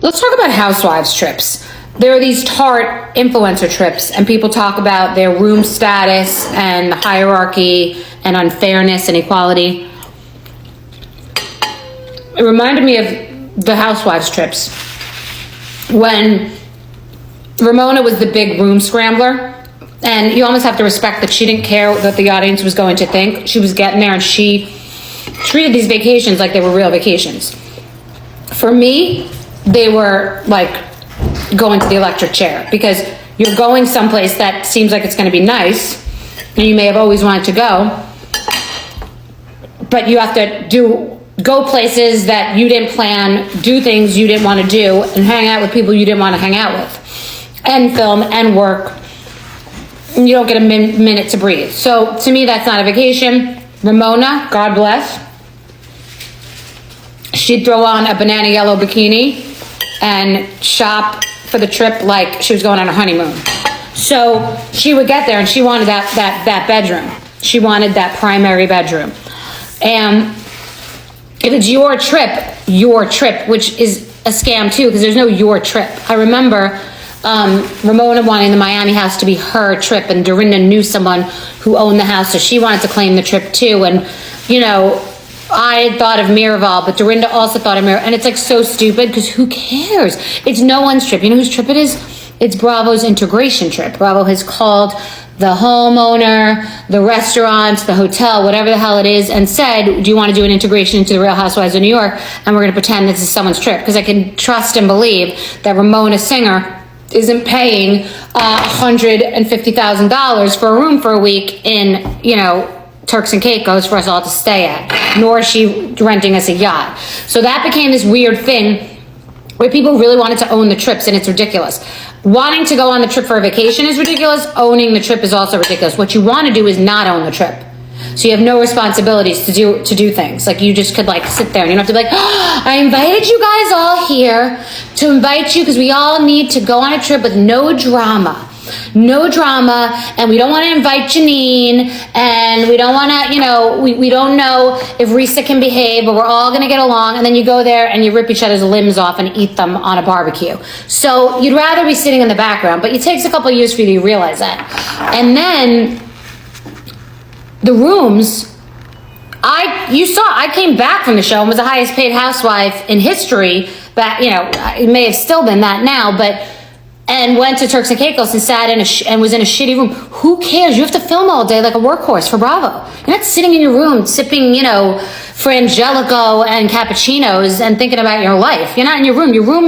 Let's talk about housewives trips. There are these Tarte influencer trips, and people talk about their room status and the hierarchy and unfairness and equality. It reminded me of the housewives trips when Ramona was the big room scrambler, and you almost have to respect that she didn't care what the audience was going to think. She was getting there, and she treated these vacations like they were real vacations. For me, they were like going to the electric chair, because you're going someplace that seems like it's going to be nice, and you may have always wanted to go, but you have to go places that you didn't plan, do things you didn't want to do, and hang out with people you didn't want to hang out with, and film and work. And you don't get a minute to breathe. So to me, that's not a vacation. Ramona, God bless, she'd throw on a banana yellow bikini and shop for the trip like she was going on a honeymoon. So she would get there, and she wanted that bedroom. She wanted that primary bedroom. And if it's your trip, which is a scam too, because there's no your trip. I remember Ramona wanting the Miami house to be her trip, and Dorinda knew someone who owned the house, so she wanted to claim the trip too. And you know, I had thought of Miraval, but Dorinda also thought of Miraval, and it's like so stupid, because who cares? It's no one's trip. You know whose trip it is? It's Bravo's integration trip. Bravo has called the homeowner, the restaurant, the hotel, whatever the hell it is, and said, do you want to do an integration into the Real Housewives of New York? And we're going to pretend this is someone's trip, because I can trust and believe that Ramona Singer isn't paying $150,000 for a room for a week in, you know, Turks and Caicos for us all to stay at, nor is she renting us a yacht. So that became this weird thing where people really wanted to own the trips, and it's ridiculous. Wanting to go on the trip for a vacation is ridiculous. Owning the trip is also ridiculous. What you want to do is not own the trip. So you have no responsibilities to do things. Like, you just could like sit there, and you don't have to be like, oh, I invited you guys all here to invite you because we all need to go on a trip with no drama. No drama, and we don't want to invite Janine, and we don't want to, you know, we don't know if Risa can behave, but we're all going to get along. And then you go there and you rip each other's limbs off and eat them on a barbecue. So you'd rather be sitting in the background, but it takes a couple of years for you to realize that. And then the rooms, I came back from the show and was the highest paid housewife in history. That, you know, it may have still been that now, but and went to Turks and Caicos and sat in and was in a shitty room. Who cares? You have to film all day like a workhorse for Bravo. You're not sitting in your room sipping, you know, Frangelico and cappuccinos and thinking about your life. You're not in your room. Your room